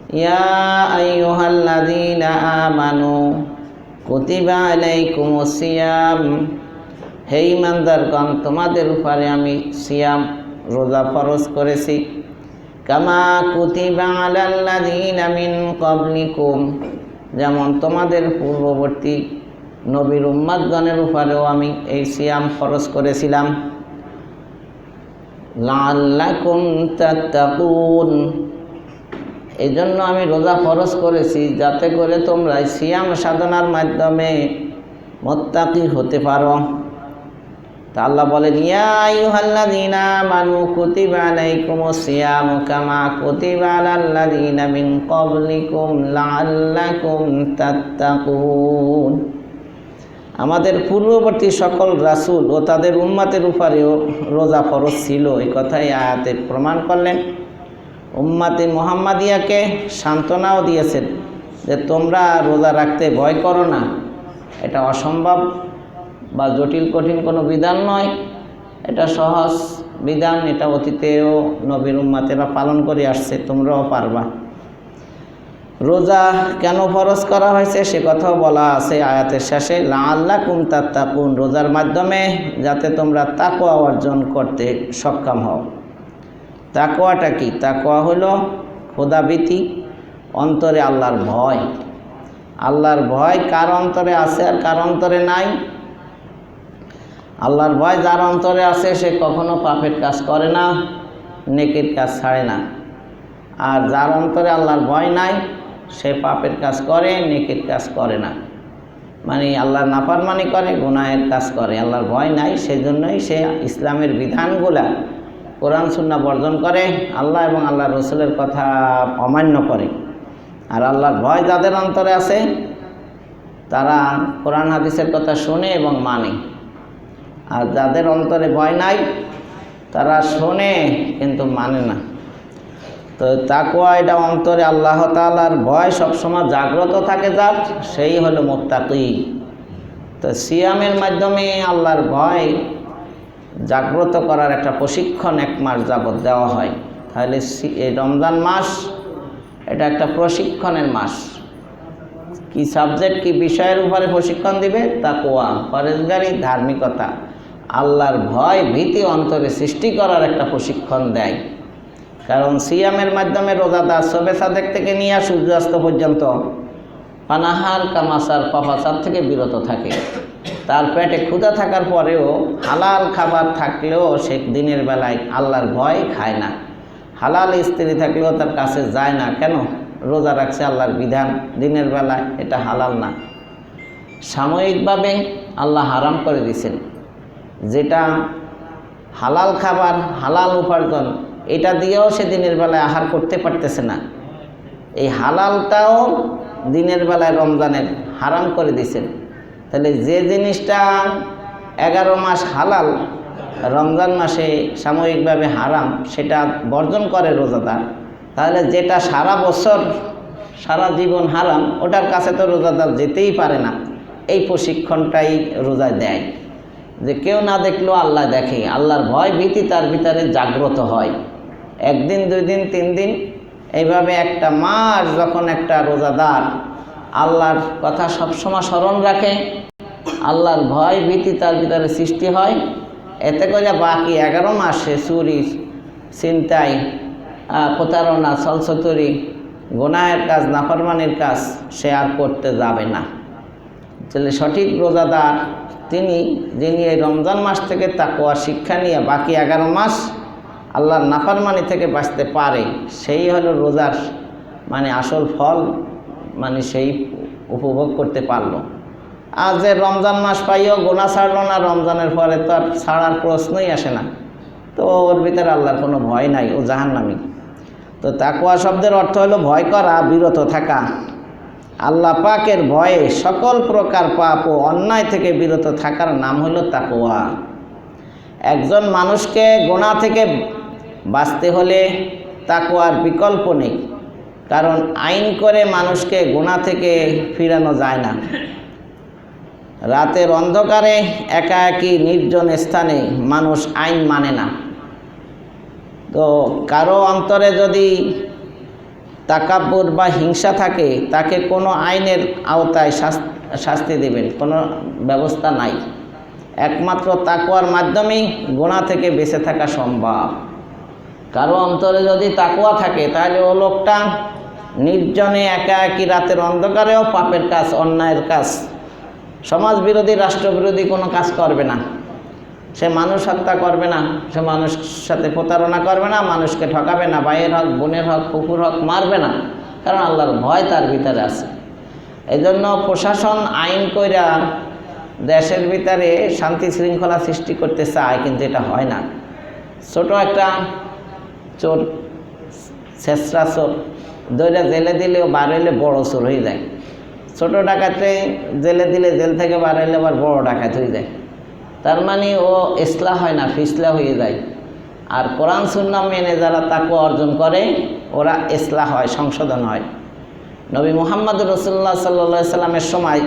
ইয়া আইয়ুহাল্লাযীনা আমানু কুতিবা আলাইকুমুস সিয়াম, হে ঈমানদারগণ, তোমাদের উপরে আমি সিয়াম রোজা ফরজ করেছি। কামা কুতিবা আলাল্লাযীনা মিন ক্বাবলিকুম, যেমন তোমাদের পূর্ববর্তী নবীর উম্মতগণের উপরেও আমি এই সিয়াম ফরজ করেছিলাম। লাআল্লাকুম তাত্তাকুন, এই জন্য আমি রোজা ফরজ করেছি যাতে করে তোমরা সিয়াম সাধনার মাধ্যমে মুত্তাকি হতে পারো। তা আল্লাহ বলেন, ইয়া আইয়ুহাল্লাযীনা আমানু কুতিবা আলাইকুমুস সিয়ামু কামা কুতিবা আলাল্লাযীনা মিন ক্বাবলিকুম লাআল্লাকুম তাত্তাকুন। আমাদের পূর্ববর্তী সকল রাসূল ও তাদের উম্মতের উপরেও রোজা ফরজ ছিল, এই কথাই আয়াতে প্রমাণ করলেন। উম্মতে মুহাম্মাদিয়াকে সান্ত্বনাও দিয়েছেন যে তোমরা রোজা রাখতে ভয় করো না, এটা অসম্ভব বা জটিল কঠিন কোনো বিধান নয়, এটা সহজ বিধান, এটা অতীতেও নবীর উম্মতেরা পালন করে আসছে, তোমরাও পারবা। রোজা কেন ফরজ করা হয়েছে সে কথাও বলা আছে আয়াতের শেষে, লাআল্লাকুম তাত্তাকুন, রোজার মাধ্যমে যাতে তোমরা তাকওয়া অর্জন করতে সক্ষম হও। তাকওয়াটা কি? তাকওয়া হলো খোদাভীতি, অন্তরে আল্লাহর ভয়। আল্লাহর ভয় কার অন্তরে আছে আর কার অন্তরে নাই? আল্লাহর ভয় যার অন্তরে আছে সে কখনো পাপের কাজ করে না, নেকির কাজ ছাড়ে না। আর যার অন্তরে আল্লাহর ভয় নাই সে পাপের কাজ করে, নেকির কাজ করে না, মানে আল্লাহর নাফরমানি করে, গুনাহের কাজ করে। আল্লাহর ভয় নাই, সেজন্যই সে ইসলামের বিধানগুলা কোরআন সুন্নাহ বর্জন করে, আল্লাহ এবং আল্লাহ রসুলের কথা অমান্য করে। আর আল্লাহর ভয় যাদের অন্তরে আছে তারা কোরআন হাদিসের কথা শোনে এবং মানে। আর যাদের অন্তরে ভয় নাই তারা শোনে কিন্তু মানে না। তো তাকওয়া এটা অন্তরে আল্লাহ তাআলার ভয় সবসময় জাগ্রত থাকে, যার সেই হলো মুত্তাকি। তো সিয়ামের মাধ্যমে আল্লাহর ভয় জাগ্রত করার একটা প্রশিক্ষণ 1 মাস যাবৎ দেওয়া হয়। তাহলে এই রমজান মাস এটা একটা প্রশিক্ষণের মাস। কি সাবজেক্ট, কি বিষয়ের উপরে প্রশিক্ষণ দিবে? তাকওয়া, পরহেজগারি, ধার্মিকতা, আল্লাহর ভয় ভীতি অন্তরে সৃষ্টি করার একটা প্রশিক্ষণ দেয়। কারণ সিয়ামের মাধ্যমে রোজাদার শবে সাদেক থেকে নিয়ে সূর্যাস্ত পর্যন্ত পানাহার কামাসার পাপাচার থেকে বিরত থাকে। তার পেটে ক্ষুধা থাকার পরেও হালাল খাবার থাকলেও সে দিনের বেলায় আল্লাহর ভয় খায় না। হালাল স্ত্রী থাকলেও তার কাছে যায় না। কেন? রোজা রাখছে আল্লাহর বিধান, দিনের বেলায় এটা হালাল না। সাময়িকভাবে আল্লাহ হারাম করে দিয়েছেন, যেটা হালাল খাবার, হালাল উপার্জন, এটা দিয়েও সে দিনের বেলায় আহার করতে পারতেছে না। এই হালালটাও দিনের বেলায় রমজানের হারাম করে দিয়েছেন। তাহলে যে জিনিসটা 11 মাস হালাল, রমজান মাসে সাময়িকভাবে হারাম, সেটা বর্জন করে রোজাদার, তাহলে যেটা সারা বছর সারা জীবন হারাম ওটার কাছে তো রোজাদার যেতেই পারে না। এই প্রশিক্ষণটাই রোজা দেয় যে কেউ না দেখলেও আল্লাহ দেখে, আল্লাহর ভয় ভীতি তার ভিতরে জাগ্রত হয়। 1 দিন 2 দিন 3 দিন এইভাবে একটা মাস যখন একটা রোজাদার আল্লাহর কথা সবসময় স্মরণ রাখে, আল্লাহর ভয় ভীতি তার ভিতরে সৃষ্টি হয়, এতে করে বাকি 11 মাসে চুরি, ছিনতাই, প্রতারণা, ছলছতুরি, গুনাহের কাজ, নাফরমানির কাজ সে আর করতে যাবে না। তাহলে সঠিক রোজাদার যিনি এই রমজান মাস থেকে তাকওয়া শিক্ষা নিয়ে বাকি 11 মাস আল্লাহর নাফরমানি থেকে বাঁচতে পারে, সেই হলো রোজার মানে আসল ফল, মানে সেই উপভোগ করতে পারলো। আর যে রমজান মাস পাইও গুনাহ ছাড়লো না, রমজানের পরে তো আর ছাড়ার প্রশ্নই আসে না, তো ওর ভিতরে আল্লাহর কোনো ভয় নাই, ও জাহান্নামী। তো তাকওয়া শব্দের অর্থ হলো ভয় করা, বিরত থাকা। আল্লাহ পাকের ভয়ে সকল প্রকার পাপ ও অন্যায় থেকে বিরত থাকার নাম হলো তাকওয়া। একজন মানুষকে গুনাহ থেকে বাঁচতে হলে তাকওয়ার বিকল্প নেই, কারণ আইন করে মানুষকে গুনাহ থেকে ফিরানো যায় না। রাতের অন্ধকারে একাকী নির্জন স্থানে মানুষ আইন মানে না। তো কারো অন্তরে যদি তাকাব্বুর বা হিংসা থাকে তাকে কোনো আইনের আওতায় শাস্তি দেবেন কোনো ব্যবস্থা নাই। একমাত্র তাকওয়ার মাধ্যমেই গুনাহ থেকে বেঁচে থাকা সম্ভব। কারো অন্তরে যদি তাকওয়া থাকে তাহলে ও লোকটা নির্জনে একা একই রাতের অন্ধকারেও পাপের কাজ, অন্যায়ের কাজ, সমাজ বিরোধী, রাষ্ট্রবিরোধী কোনো কাজ করবে না। সে মানুষ হত্যা করবে না, সে মানুষের সাথে প্রতারণা করবে না, মানুষকে ঠকাবে না, ভাইয়ের হক, বোনের হক, কুকুর হক মারবে না, কারণ আল্লাহর ভয় তার ভিতরে আছে। এই জন্য প্রশাসন আইন কইরা দেশের ভিতরে শান্তি শৃঙ্খলা সৃষ্টি করতে চায়, কিন্তু এটা হয় না। ছোট একটা চোর, ছেঁচড়া চোর দইরা জেলে দিলেও বার হইলে বড় চোর হয়ে যায়। ছোট ডাকাতে জেলে দিলে জেল থেকে বার হইলে আবার বড় ডাকাত হয়ে যায়। তার মানে ও ইসলাহ হয় না, ফিসলা হয়ে যায়। আর কোরআন সুন্নাহ মেনে যারা তাকওয়া অর্জন করে ওরা ইসলাহ হয়, সংশোধন হয়। নবী মুহাম্মদ রাসূলুল্লাহ সাল্লাল্লাহু আলাইহি সাল্লামের সময়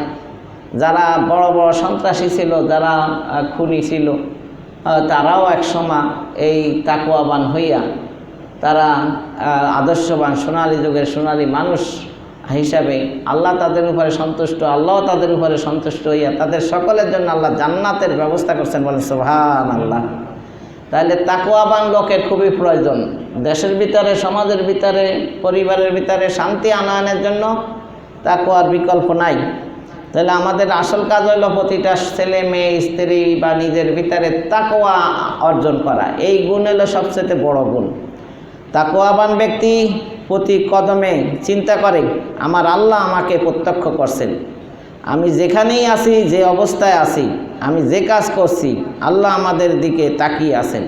যারা বড় বড় সন্ত্রাসী ছিল, যারা খুনি ছিল, তারাও এক সময় এই তাকওয়াবান হইয়া তারা আদর্শবান সোনালী যুগের সোনালী মানুষ হিসাবে আল্লাহ তাদের উপরে সন্তুষ্ট, আল্লাহ তাদের উপরে সন্তুষ্ট হইয়া তাদের সকলের জন্য আল্লাহ জান্নাতের ব্যবস্থা করছেন, বলেন সুবহানাল্লাহ। তাহলে তাকওয়াবান লোকের খুবই প্রয়োজন। দেশের ভিতরে, সমাজের ভিতরে, পরিবারের ভিতরে শান্তি আনয়নের জন্য তাকওয়ার বিকল্প নাই। তাহলে আমাদের আসল কাজ হলো প্রতিটা ছেলে মেয়ে, স্ত্রী বা নিজের ভিতরে তাকওয়া অর্জন করা। এই গুণ হলো সবচেয়ে বড় গুণ। তাকওয়াবান ব্যক্তি প্রতি কদমে চিন্তা করে আমার আল্লাহ আমাকে প্রত্যক্ষ করছেন, আমি যেখানেই আছি, যে অবস্থায় আছি, আমি যে কাজ করছি, আল্লাহ আমাদের দিকে তাকিয়ে আছেন,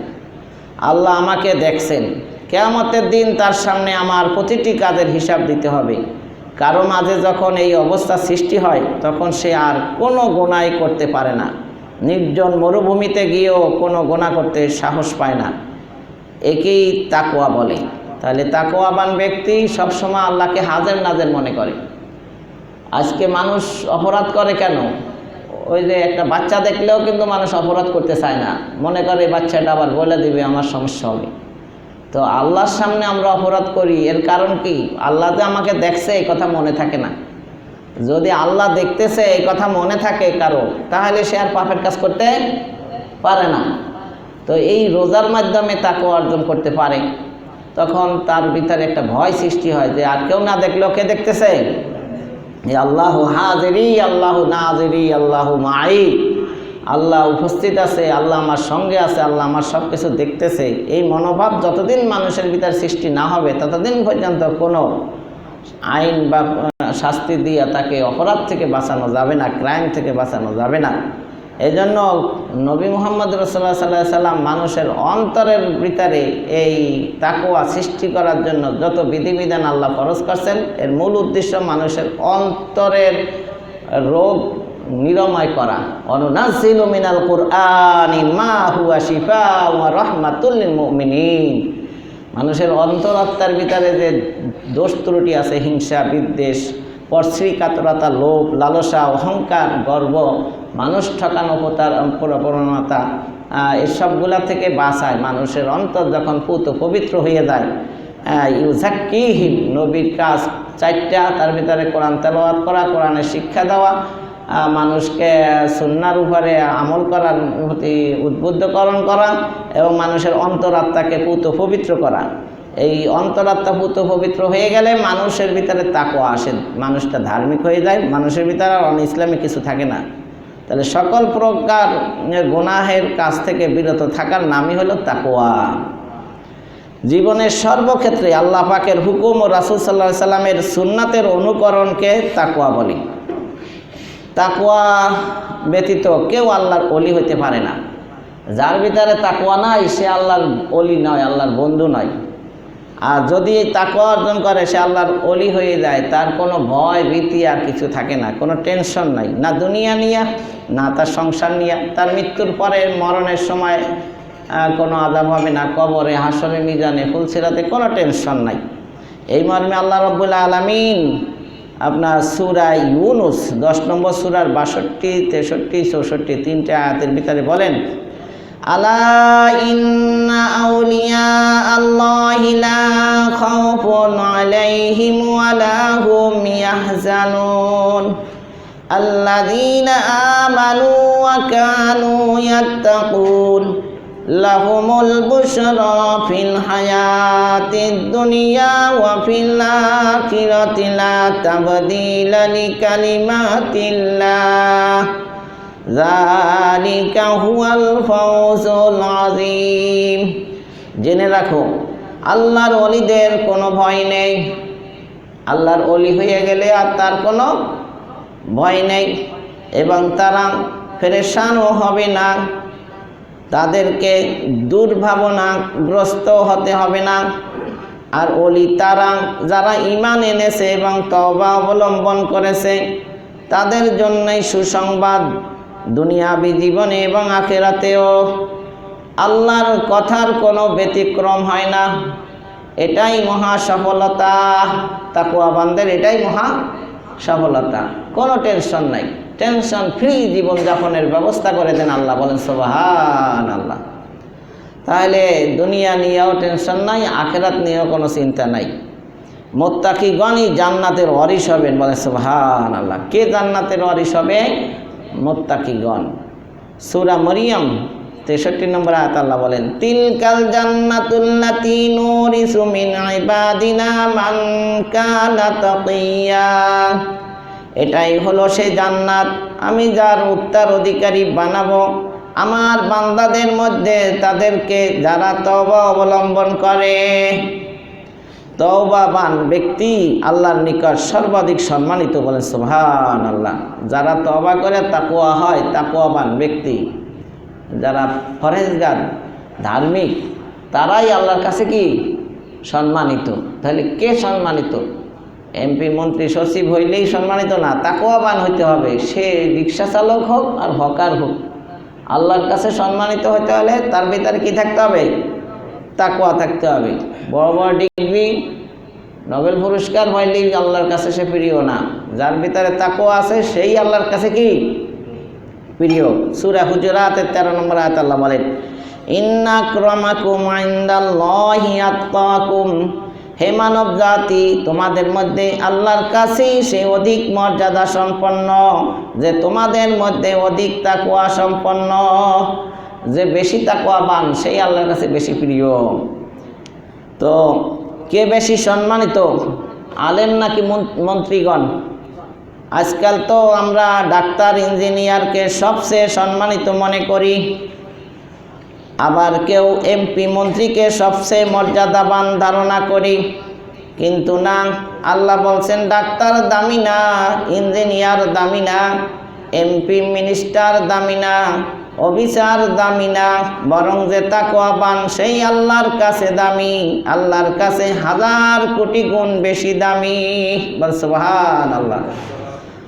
আল্লাহ আমাকে দেখছেন। কিয়ামতের দিন তার সামনে আমার প্রতিটি কাজের হিসাব দিতে হবে। কারো মাঝে যখন এই অবস্থা সৃষ্টি হয় তখন সে আর কোনো গুনাহ করতে পারে না, নির্জন মরুভূমিতে গিয়েও কোনো গুনাহ করতে সাহস পায় না। একেই তাকওয়া বলে। তাহলে তাকওয়াবান ব্যক্তি সবসময় আল্লাহকে হাজের নাজের মনে করে। আজকে মানুষ অপরাধ করে কেন? ওই যে একটা বাচ্চা দেখলেও কিন্তু মানুষ অপরাধ করতে চায় না, মনে করে এই বাচ্চাটা আবার বলে দিবে, আমার সমস্যা হবে। তো আল্লাহর সামনে আমরা অপরাধ করি, এর কারণ কি? আল্লাহ যে আমাকে দেখছে এই কথা মনে থাকে না। যদি আল্লাহ দেখতেছে এই কথা মনে থাকে কারো, তাহলে সে আর পাপের কাজ করতে পারে না। তো এই রোজার মাধ্যমে তাকওয়া অর্জন করতে পারে, তখন তার ভিতরে একটা ভয় সৃষ্টি হয় যে আর কেউ না দেখলেও কে দেখতেছে? আল্লাহু হাজিরি, আল্লাহু নাজিরি, আল্লাহু মাই। আল্লাহ উপস্থিত আছে, আল্লাহ আমার সঙ্গে আছে, আল্লাহ আমার সব কিছু দেখতেছে। এই মনোভাব যতদিন মানুষের ভিতরে সৃষ্টি না হবে ততদিন পর্যন্ত কোনো আইন বা শাস্তি দিয়ে তাকে অপরাধ থেকে বাঁচানো যাবে না, ক্রাইম থেকে বাঁচানো যাবে না। এই জন্য নবী মুহাম্মদ রাসূলুল্লাহ সাল্লাল্লাহু আলাইহি সাল্লাম মানুষের অন্তরের ভিতরে এই তাকওয়া সৃষ্টি করার জন্য যত বিধিবিধান আল্লাহ ফরজ করছেন, এর মূল উদ্দেশ্য মানুষের অন্তরের রোগ নিরাময় করা। অনুনাজ্জিলু মিনাল কুরআনি মা হুয়া শিফাউ ওয়া রাহমাতুল লিল মুমিনিন। মানুষের অন্তরাত্মার ভিতরে যে দোষ ত্রুটি আছে, হিংসা, বিদ্বেষ, পরশ্রীকাতরতা, লোভ, লালসা, অহংকার, গর্ব, মানুষ ঠকানো, প্রবণতা, এসবগুলা থেকে বাঁচায়। মানুষের অন্তর যখন পুত পবিত্র হয়ে যায়, ইউজাক্কিহিম, নবীর কাজ চারটা, তার ভিতরে কোরআন তেলাওয়াত করা, কোরআনের শিক্ষা দেওয়া, মানুষকে সুন্নাহর উপরে আমল করার প্রতি উদ্বুদ্ধকরণ করা এবং মানুষের অন্তরাত্মাকে পুত পবিত্র করা। এই অন্তরাত্মা পুত পবিত্র হয়ে গেলে মানুষের ভিতরে তাকওয়া আসে, মানুষটা ধার্মিক হয়ে যায়, মানুষের ভিতরে আর ইসলামী কিছু থাকে না। তাহলে সকল প্রকার গুনাহের কাজ থেকে বিরত থাকার নামই হলো তাকওয়া। জীবনের সর্বক্ষেত্রে আল্লাহ পাকের হুকুম ও রাসূল সাল্লাল্লাহু আলাইহি সাল্লামের সুন্নাতের অনুকরণকে তাকওয়া বলে। তাকওয়া ব্যতীত কেউ আল্লাহর ওলি হতে পারে না। যার ভিতরে তাকওয়া নাই সে আল্লাহর ওলি নয়, আল্লাহর বন্ধু নয়। আর যদি এই তাকওয়া অর্জন করে সে আল্লাহর ওলি হয়ে যায়, তার কোনো ভয় ভীতি আর কিছু থাকে না, কোনো টেনশন নাই, না দুনিয়া নিয়া, না তার সংসার নিয়া। তার মৃত্যুর পরে মরণের সময় কোনো আযাব হবে না, কবরে, হাসরে, মিজানে, ফুলসিরাতে কোনো টেনশন নাই। এই মর্মে আল্লাহ রাব্বুল আলামিন আপনার সূরা ইউনুস 10 নম্বর সূরার 62, 63, 64 তিনটা আয়াতের ভিতরে বলেন, আলা ইন্না আউলিয়া আল্লাহি লা খাউফুন আলাইহিম ওয়া লা হুম ইয়াহজানুন আল্লাযীনা আমানু ওয়া কানু ইয়াত্তাকুন লাহুমুল বুশরা ফিল হায়াতিদ দুনিয়া ওয়া ফিল আখিরাতি লা তাবদীলা লিকালিমাতিল্লাহ যালিকা হুয়াল ফাওজুল আযীম। জেনে রাখো আল্লাহর ওলিদের কোনো ভয় নেই। আল্লাহর ওলি হয়ে গেলে আর তার কোনো ভয় নেই এবং তারা পেরেশানও হবে না, তাদেরকে দুর্ভাবনাগ্রস্ত হতে হবে না। আর ওলি তারা যারা ঈমান এনেছে এবং তওবা অবলম্বন করেছে তাদের জন্যই সুসংবাদ দুনিয়াবী জীবনে এবং আখিরাতেও। আল্লাহর কথার কোনো ব্যতিক্রম হয় না, এটাই মহা সফলতা। তাকওয়াবানদের এটাই মহা সফলতা। কোনো টেনশন নাই, টেনশন ফ্রি জীবনযাপনের ব্যবস্থা করে দেন আল্লাহ। বলেন সুবহানাল্লাহ। তাহলে দুনিয়া নিয়েও টেনশন নাই, আখিরাত নিয়েও কোনো চিন্তা নাই। মুত্তাকিগণই জান্নাতের ওয়ারিশ হবেন। বলেন সুবহানাল্লাহ। কে জান্নাতের ওয়ারিশ হবে? মুত্তাকিগণ। সূরা মরিয়ম 63 নম্বর আয়াত আল্লাহ বলেন, তিলকাল জান্নাতুল্লাতী নুরিসু মিন ইবাদিনা মান কানা তাকিয়া। এটাই হলো সেই জান্নাত আমি যার উত্তরাধিকারী বানাবো আমার বান্দাদের মধ্যে তাদেরকে যারা তওবা অবলম্বন করে। তওবাবান ব্যক্তি আল্লাহর নিকট সর্বাধিক সম্মানিত। বলেন সুবহানাল্লাহ। যারা তওবা করে তাকওয়া হয়, তাকওয়াবান ব্যক্তি, যারা পরহেজগার ধার্মিক, তারাই আল্লাহর কাছে কি সম্মানিত। তাহলে কে সম্মানিত? এমপি মন্ত্রী সচিব হইলেই সম্মানিত না, তাকওয়াবান হইতে হবে। সে রিক্সা চালক হোক আর হকার হোক, আল্লাহর কাছে সম্মানিত হতে হলে তার ভিতরে কি থাকতে হবে? তাকওয়া থাকতে হবে। বড় বড় ডিগ্রি, নোবেল পুরস্কার হইলেই আল্লাহর কাছে সে প্রিয় না। যার ভিতরে তাকওয়া আছে সেই আল্লাহর কাছে কি প্রিয়। সূরা হুজুরাতের 13 নম্বর আয়াত আল্লাহ বলেন, ইন্না আক্রামাকুম ইনদাল্লাহি আতকাকুম। হে মানব জাতি, তোমাদের মধ্যে আল্লাহর কাছেই সে অধিক মর্যাদা সম্পন্ন যে তোমাদের মধ্যে অধিক তাকওয়া সম্পন্ন। যে বেশি তাকওয়াবান সেই আল্লাহর কাছে বেশি প্রিয়। তো কে বেশি সম্মানিত, আলেম নাকি মন্ত্রীগণ? আজকাল তো আমরা ডাক্তার ইঞ্জিনিয়ারকে সবচেয়ে সম্মানিত মনে করি, আবার কেউ এমপি মন্ত্রীকে সবচেয়ে মর্যাদাবান ধারণা করি। কিন্তু না, আল্লাহ বলছেন ডাক্তার দামি না, ইঞ্জিনিয়ার দামি না, এমপি মিনিস্টার দামি না, অফিসার দামি না, বরং যে তাকওয়াবান সেই আল্লাহর কাছে দামি, আল্লাহর কাছে 1000 কোটি গুণ বেশি দামি। বল সুবহানাল্লাহ।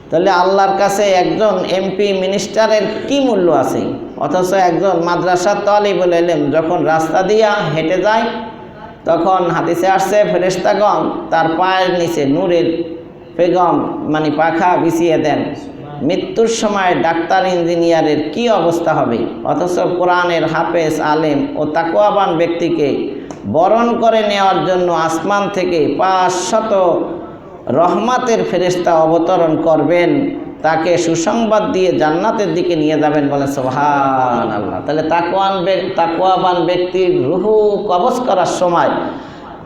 তাহলে আল্লাহর কাছে একজন এমপি মিনিস্টারের কি মূল্য আছে? অথচ একজন মাদ্রাসার তালিবুল ইলম যখন রাস্তা দিয়া হেঁটে যায় তখন হাদিসে আসছে ফেরেশতাগণ তার পায়ের নিচে নূরের পেগম মানে পাখা বিছিয়ে দেন। মৃত্যুর সময় ডাক্তার ইঞ্জিনিয়ারের কি অবস্থা হবে? অথচ কোরআনের হাফেজ আলেম ও তাকওয়াবান ব্যক্তিকে বরণ করে নেওয়ার জন্য আসমান থেকে 500 রহমতের ফেরেশতা অবতরণ করবেন, তাকে সুসংবাদ দিয়ে জান্নাতের দিকে নিয়ে যাবেন। বলে সুবহানাল্লাহ। তাহলে তাকওয়াবান ব্যক্তির রুহু কবজ করার সময়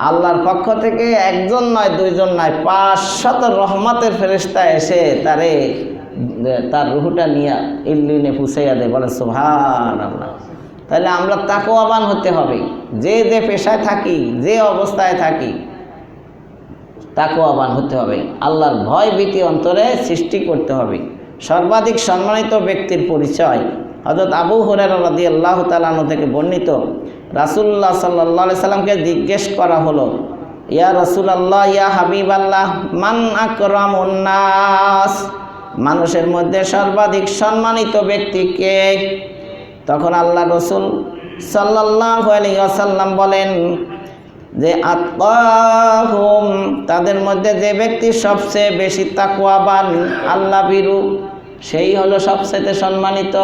আল্লাহর পক্ষ থেকে একজন নয়, দুইজন নয়, 500 রহমতের ফেরেশতা এসে তার রুহুটা নিয়ে ইল্লিনে পৌঁছাইয়া দেয়। বলে সুবহানাল্লাহ। তাহলে আমরা তাকওয়াবান হতে হবে। যে যে পেশায় থাকি, যে অবস্থায় থাকি, তাকওয়াবান হতে হবে। আল্লাহর ভয় ভীতি অন্তরে সৃষ্টি করতে হবে। সর্বাধিক সম্মানিত ব্যক্তির পরিচয় হযরত আবু হুরায়রা রাদিয়াল্লাহু তাআলা আনহু থেকে বর্ণিত, রাসূলুল্লাহ সাল্লাল্লাহু আলাইহি সাল্লামকে জিজ্ঞেস করা হলো, ইয়া রাসূলুল্লাহ, ইয়া হাবিবাল্লাহ, মান আকরামুন নাস? মানুষের মধ্যে সর্বাধিক সম্মানিত ব্যক্তি কে? তখন আল্লাহ রাসূল সাল্লাল্লাহু আলাইহি ওয়াসাল্লাম বলেন যে আতকাহুম, তাদের মধ্যে যে ব্যক্তি সবচেয়ে বেশি তাকওয়াবান, আল্লাহ ভীরু, সেই হলো সবচেয়ে সম্মানিত।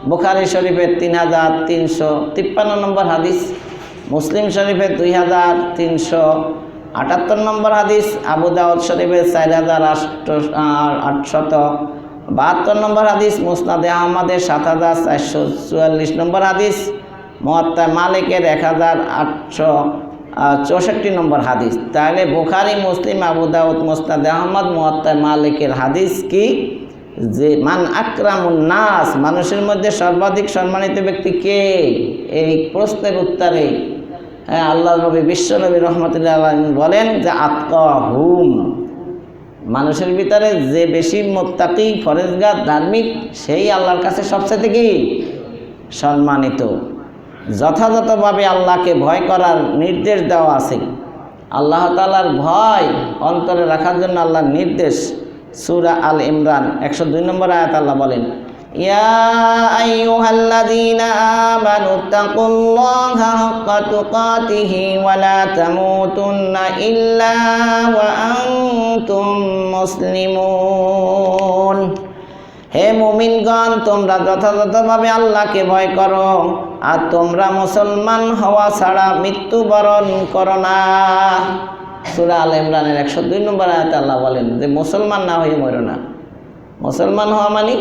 বুখারী শরীফের 3353 নম্বর হাদিস, মুসলিম শরীফের 2378 নম্বর হাদিস, আবু দাউদ শরীফের 4872 নম্বর হাদিস, মুসনাদে আহমদের 7444 নম্বর হাদিস, মুয়াত্তা মালিকের 1864 নম্বর হাদিস। তাহলে বুখারী, মুসলিম, আবু দাউদ, মুসনাদে আহমদ, মুয়াত্তা মালিকের হাদিস কি যে মান আকরামুন নাস, মানুষের মধ্যে সর্বাধিক সম্মানিত ব্যক্তি কে? এই প্রশ্নের উত্তরে আল্লাহ নবী বিশ্বনবী রহমতুল্লাহ আলাইহি বলেন যে আতকাহুম, মানুষের ভিতরে যে বেশি মুত্তাকি, ফরেজগার, ধার্মিক, সেই আল্লাহর কাছে সবচেয়ে কি সম্মানিত। যথাযথভাবে আল্লাহকে ভয় করার নির্দেশ দেওয়া আছে। আল্লাহ তাআলার ভয় অন্তরে রাখার জন্য আল্লাহর নির্দেশ। সূরা আল ইমরান 102 নম্বর আয়াত আল্লাহ বলেন, ইয়া আইয়ুহাল্লাযীনা আমানু তাকুল্লাহা হাক্কা তুকাতিহি ওয়া লা তামুতুন্না ইল্লা ওয়া আনতুম মুসলিমুন। হে মুমিনগণ, তোমরা যথাযথভাবে আল্লাহকে ভয় করো আর তোমরা মুসলমান হওয়া ছাড়া মৃত্যুবরণ করো না। সূরা আল ইমরানের 102 নম্বর আয়াতে আল্লাহ বলেন যে মুসলমান না হয়ে মরো না। মুসলমান হওয়া মানে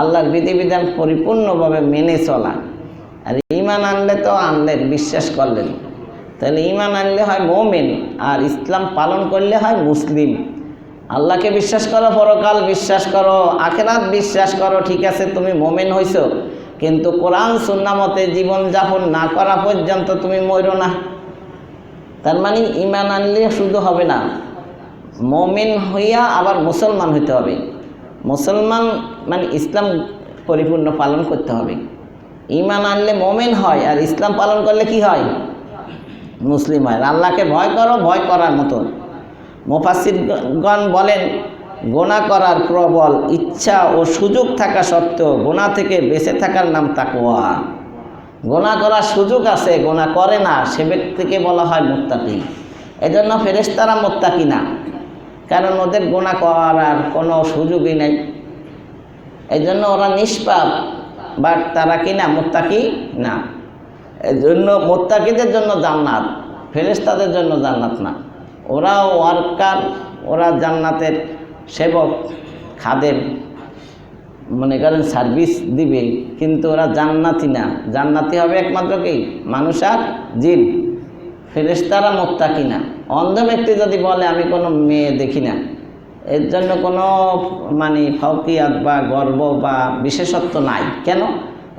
আল্লাহর বিধিবিধান পরিপূর্ণভাবে মেনে চলা। আর ঈমান আনলে তো আনলেন, বিশ্বাস করলেন, তাহলে ঈমান আনলে হয় মুমিন, আর ইসলাম পালন করলে হয় মুসলিম। আল্লাহকে বিশ্বাস করো, পরকাল বিশ্বাস করো, আখিরাত বিশ্বাস করো, ঠিক আছে, তুমি মুমিন হইছো, কিন্তু কোরআন সুন্নাহ মতে জীবনযাপন না করা পর্যন্ত তুমি মরো না। তার মানে ঈমান আনলে শুধু হবে না, মুমিন হইয়া আবার মুসলমান হইতে হবে। মুসলমান মানে ইসলাম পরিপূর্ণ পালন করতে হবে। ঈমান আনলে মুমিন হয়, আর ইসলাম পালন করলে কি হয়? মুসলিম হয়। আল্লাহকে ভয় করো, ভয় করার মতো। মুফাসসিরগণ বলেন, গুনাহ করার প্রবল ইচ্ছা ও সুযোগ থাকা সত্ত্বেও গুনাহ থেকে বেঁচে থাকার নাম তাকওয়া। গুনাহ করার সুযোগ আছে, গুনাহ করে না, সে ব্যক্তিকে বলা হয় মুত্তাকি। এজন্য ফেরেশতারা মুত্তাকি না, কারণ ওদের গুনাহ করার কোনো সুযোগই নেই। এই জন্য ওরা নিষ্পাপ, বাট তারা কি না মুত্তাকি না। এই জন্য মুত্তাকিদের জন্য জান্নাত, ফেরেশতাদের জন্য জান্নাত না। ওরা ওয়ার্কার, ওরা জান্নাতের সেবক, খাদেম, মনে করেন সার্ভিস দিবে, কিন্তু ওরা জান্নাতি না। জান্নাতি হবে একমাত্র কি মানুষ আর জিন। ফেরেশতারা মুত্তাকি না। অন্ধ ব্যক্তি যদি বলে আমি কোনো মেয়ে দেখি না, এর জন্য কোনো মানে ফাউকিয়াত বা গর্ব বা বিশেষত্ব নাই। কেন?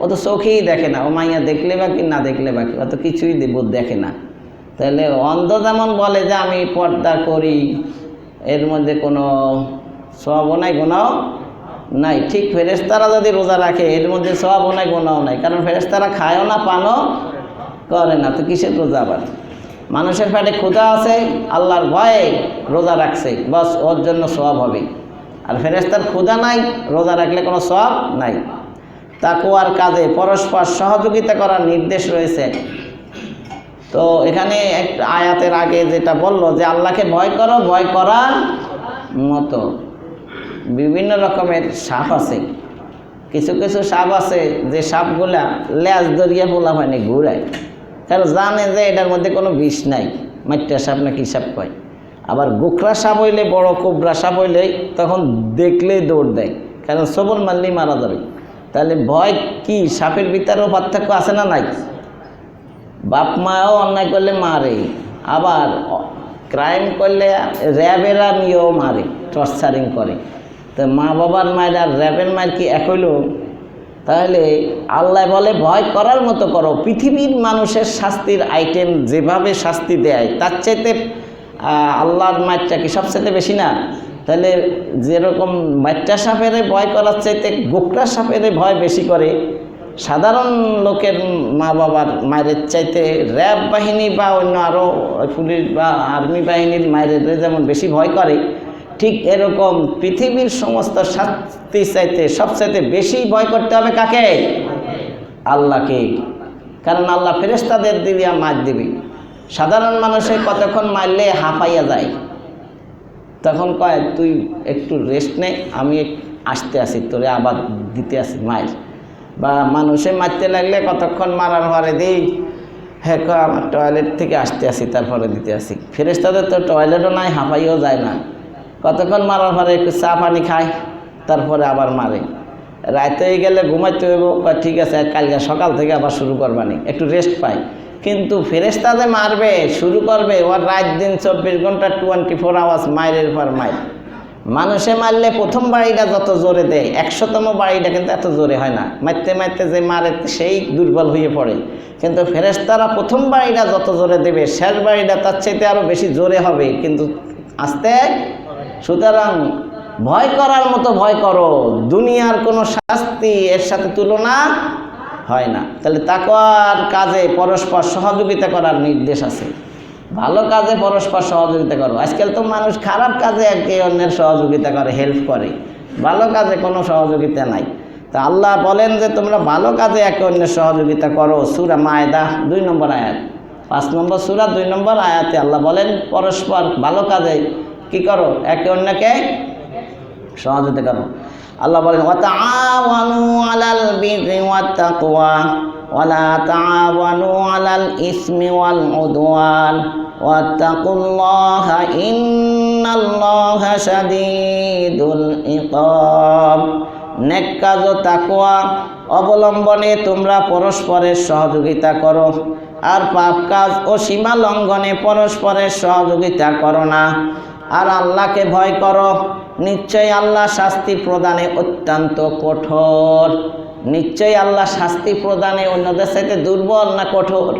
ও তো চোখেই দেখে না, ও মাইয়া দেখলে বা কি না দেখলে বা কি, ও তো কিছুই দেখে না। তাহলে অন্ধ যেমন বলে যে আমি পর্দা করি, এর মধ্যে কোনো সওয়াবও নাই, গুনাহও নাই, ঠিক ফেরেশতারা যদি রোজা রাখে এর মধ্যে সওয়াবও নাই, গুনাহও নাই, কারণ ফেরেশতারা খায়ও না, পানও করে না, তো কিসের রোজা? আবার মানুষের পেটে ক্ষুধা আছে, আল্লাহর ভয়ে রোজা রাখছে, বাস ওর জন্য সওয়াব হবে। আর ফেরেশতার ক্ষুধা নাই, রোজা রাখলে কোনো সওয়াব নাই। তাকওয়ার কাজে পরস্পর সহযোগিতা করার নির্দেশ রয়েছে। তো এখানে এক আয়াতের আগে যেটা বললো যে আল্লাহকে ভয় করো, ভয় করার মতো। বিভিন্ন রকমের সাপ আছে, কিছু কিছু সাপ আছে যে সাপগুলা লেজ ধরিয়া বলা হয়নি ঘুরায়, কারণ জানে যে এটার মধ্যে কোনো বিষ নাই, মাইটা সাপ না কি সাপ কয়। আবার গোখরা সাপ হইলে, বড় কোবরা সাপ হইলে তখন দেখলেই দৌড় দেয়, কারণ সবল মারলেই মারা যাবে। তাহলে ভয় কি? সাপের ভিতরেও পার্থক্য আছে না নাই? বাপ মাও অন্যায় করলে মারে, আবার ক্রাইম করলে র্যাবেরা নিয়েও মারে, টর্চারিং করে। তো মা বাবার মায়ের আর র্যাবের মায়ের কি এক হইল? তাহলে আল্লাহ বলে ভয় করার মতো করো। পৃথিবীর মানুষের শাস্তির আইটেম যেভাবে শাস্তি দেয়, তার চাইতে আল্লাহর মায়েরটা কি সবচেয়ে বেশি না? তাহলে যেরকম মাইটা সাপের ভয় করার চাইতে গোকরা সাপের ভয় বেশি করে সাধারণ লোকের মা বাবার মায়ের চাইতে র্যাব বাহিনী বা অন্য আরও পুলিশ বা আর্মি বাহিনীর মায়ের যেমন বেশি ভয় করে, ঠিক এরকম পৃথিবীর সমস্ত শাস্তি চাইতে সবচাইতে বেশি ভয় করতে হবে কাকে? আল্লাহকে। কারণ আল্লাহ ফেরেশতাদের দিয়া মার দিবে। সাধারণ মানুষে কতক্ষণ মারলে হাঁপাইয়া যায়, তখন কয় তুই একটু রেস্ট নে, আমি আসতে আসি, তোরে আবার দিতে আসি মায়ের। বা মানুষে মারতে লাগলে কতক্ষণ মারার পরে দিই, হ্যাঁ আমার টয়লেট থেকে আসতে আসি তারপরে দিতে আসি। ফেরেশতাদের তো টয়লেটও নাই, হাঁপাইও যায় না, কতক্ষণ মারার পরে একটু চা পানি খায়, তারপরে আবার মারে। রাতে হয়ে গেলে ঘুমাইতে হইব, ঠিক আছে কালকে সকাল থেকে আবার শুরু করবানি, একটু রেস্ট পাই। কিন্তু ফেরেশতাদে মারবে, শুরু করবে ওর রাত দিন 24 ঘন্টা 24 আওয়ার্স মাইরের পর মাইর। মানুষে মারলে প্রথম বাড়িটা যত জোরে দেয়, 100তম বাড়িটা কিন্তু এত জোরে হয় না, মারতে মারতে যে মারে সেই দুর্বল হয়ে পড়ে। কিন্তু ফেরেশতারা প্রথম বাড়িটা যত জোরে দেবে, শেষ বাড়িটা তার চাইতে আরও বেশি জোরে হবে, কিন্তু আস্তে। সুতরাং ভয় করার মতো ভয় করো, দুনিয়ার কোনো শাস্তি এর সাথে তুলনা হয় না। তাহলে তাকওয়ার কাজে পরস্পর সহযোগিতা করার নির্দেশ আছে, ভালো কাজে পরস্পর সহযোগিতা করো। আজকাল তো মানুষ খারাপ কাজে একে অন্যের সহযোগিতা করে, হেল্প করে, ভালো কাজে কোনো সহযোগিতা নাই। তা আল্লাহ বলেন যে তোমরা ভালো কাজে একে অন্যের সহযোগিতা করো। সূরা মায়েদা 2 নম্বর আয়াত, 5 নম্বর সূরা 2 নম্বর আয়াতে আল্লাহ বলেন পরস্পর ভালো কাজে কি করো, একে অন্যকে সহযোগিতা করো। আল্লাহ বলেন ওয়াতাআওয়ানু আলাল বিররি ওয়াত তাকওয়া ওয়ালা তাআওয়ানু আলাল ইসমি ওয়াল উদওয়ান ওয়াত্তাকুল্লাহা ইন্নাল্লাহা শাদীদুল ইকাব। নেক কাজ ও তাকওয়া অবলম্বনে তোমরা পরস্পরের সহযোগিতা করো, আর পাপ কাজ ও সীমা লঙ্ঘনে পরস্পরের সহযোগিতা করো না। আর আল্লাহকে ভয় করো, নিশ্চয়ই আল্লাহ শাস্তি প্রদানে অত্যন্ত কঠোর। নিশ্চয়ই আল্লাহ শাস্তি প্রদানে অন্যদের সাথে দুর্বল না কঠোর,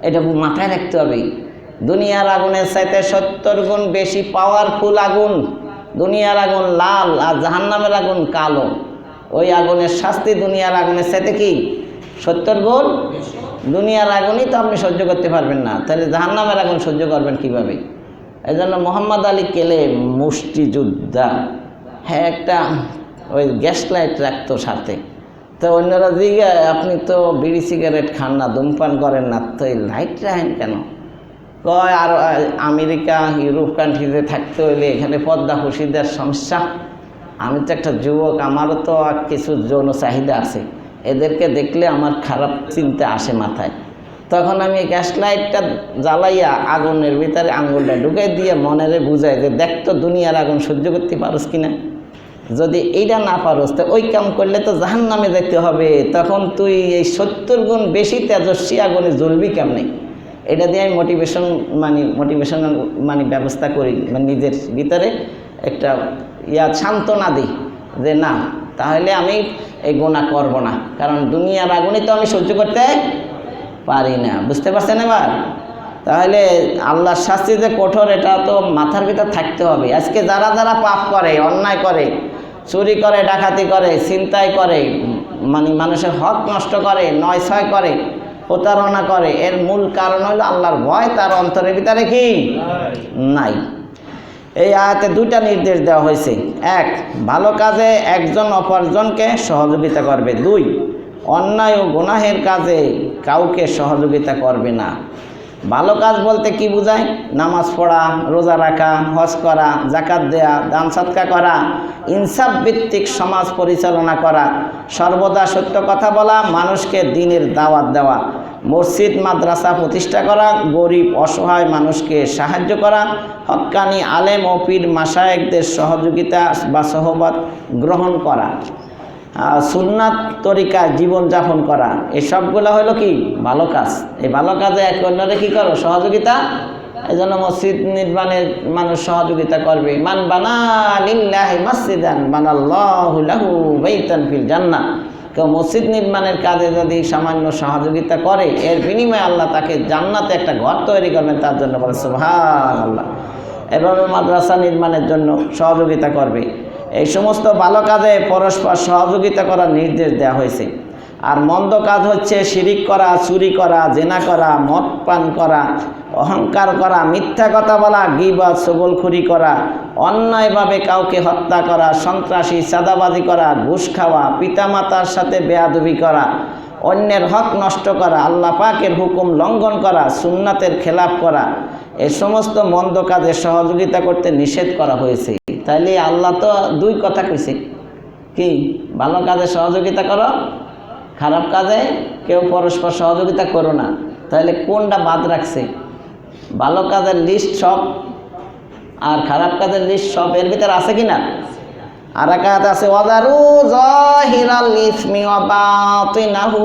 এটা মাথায় রাখতে হবে। দুনিয়ার আগুনের চাইতে 70 গুণ বেশি পাওয়ারফুল আগুন। দুনিয়ার আগুন লাল আর জাহান্নামের আগুন কালো। ওই আগুনের শাস্তি দুনিয়ার আগুনের চাইতে কি 70 গুণ। দুনিয়ার আগুনই তো আপনি সহ্য করতে পারবেন না, তাহলে জাহান্নামের আগুন সহ্য করবেন কিভাবে? এই জন্য মোহাম্মদ আলী কেলে মুষ্টিযোদ্ধা, হ্যাঁ একটা ওই গ্যাস লাইট রাখতো সাথে। তো অন্যরা দিকে আপনি তো বিড়ি সিগারেট খান না, ধূমপান করেন না, তো এই লাইট রাখেন কেন? কয় আর আমেরিকা ইউরোপ কান্ট্রিতে থাকতে হইলে এখানে পর্দাফুসিদের সমস্যা। আমি তো একটা যুবক, আমারও তো কিছু যৌন চাহিদা আছে, এদেরকে দেখলে আমার খারাপ চিন্তা আসে মাথায়। তখন আমি গ্যাস লাইটটা জ্বালাইয়া আগুনের ভিতরে আঙুলটা ঢুকাই দিয়ে মনেরে বুঝাই যে দেখ তো দুনিয়ার আগুন সহ্য করতে পারোস কিনা। যদি এইটা না পারোস তো ওই কাম করলে তো জাহান্নামে যেতে হবে, তখন তুই এই 70 গুণ বেশি তেজস্বী আগুনে জ্বলবি কেমনে। এটা দিয়ে আমি মোটিভেশনাল ব্যবস্থা করি, মানে নিজের ভিতরে একটা সান্ত্বনা দিই যে না, তাহলে আমি এই গুনাহ করব না, কারণ দুনিয়ার আগুনে তো আমি সহ্য করতে পারি না। বুঝতে পারছেন এবার? তাহলে আল্লাহর শাস্তি যে কঠোর এটা তো মাথার ভিতর থাকতে হবে। আজকে যারা যারা পাপ করে, অন্যায় করে, চুরি করে, ডাকাতি করে, ছিনতাই করে, মানুষের হক নষ্ট করে, 9-6 করে, প্রতারণা করে, এর মূল কারণ হলো আল্লাহর ভয় তার অন্তরের ভিতরে কি নাই। এই আয়াতে 2টা নির্দেশ দেওয়া হয়েছে। 1, ভালো কাজে একজন অপরজনকে সহযোগিতা করবে। 2, অন্যায় ও গুনাহের কাজে কাউকে সহযোগিতা করবে না। ভালো কাজ বলতে কি বোঝায়? নামাজ পড়া, রোজা রাখা, হজ করা, জাকাত দেয়া, দান সদকা করা, ইনসাফ ভিত্তিক সমাজ পরিচালনা করা, সর্বদা সত্য কথা বলা, মানুষকে দ্বীনের দাওয়াত দেওয়া, মসজিদ মাদ্রাসা প্রতিষ্ঠা করা, গরিব অসহায় মানুষকে সাহায্য করা, হক্কানি আলেম ও পীর মাশায়েখদের সহযোগিতা বা সহবত গ্রহণ করা, সুন্নাত তরিকায় জীবনযাপন করা, এই সবগুলো হলো কি ভালো কাজ। এই ভালো কাজে এক অন্যরে কী করো? সহযোগিতা। এই জন্য মসজিদ নির্মাণের মানুষ সহযোগিতা করবে। মান বানা লিল্লাহি মসজিদান বানাল্লাহু লাহু বাইতান ফিল জান্নাহ। কেউ মসজিদ নির্মাণের কাজে যদি সামান্য সহযোগিতা করে, এর বিনিময়ে আল্লাহ তাকে জান্নাতে একটা ঘর তৈরি করবেন তার জন্য। বলে সুবহানাল্লাহ। এভাবে মাদ্রাসা নির্মাণের জন্য সহযোগিতা করবে। এই সমস্ত ভালো কাজে পরস্পর সহযোগিতা করার নির্দেশ দেওয়া হয়েছে। আর মন্দ কাজ হচ্ছে শিরিক করা, চুরি করা, জেনা করা, মদ পান করা, অহংকার করা, মিথ্যা কথা বলা, গীবত, চগলখুরি করা, অন্যায়ভাবে কাউকে হত্যা করা, সন্ত্রাসী, চাঁদাবাজি করা, ঘুষ খাওয়া, পিতামাতার সাথে বেয়াদবি করা, অন্যের হক নষ্ট করা, আল্লাহ পাকের হুকুম লঙ্ঘন করা, সুন্নাতের খেলাফ করা, এই সমস্ত মন্দ কাজে সহযোগিতা করতে নিষেধ করা হয়েছে। তাইলে আল্লাহ তো 2 কথা কইছে, কি ভালো কাজে সহযোগিতা করো, খারাপ কাজে কেউ পরস্পর সহযোগিতা করো না। তাহলে কোনটা বাদ রাখছে? ভালো কাজের লিস্ট সব আর খারাপ কাজের লিস্ট সব এর ভিতরে আছে কি না? আর এক আয়াত আছে ওয়াদারু যাহিরাল ইসমি ওয়া বাতিনাহু,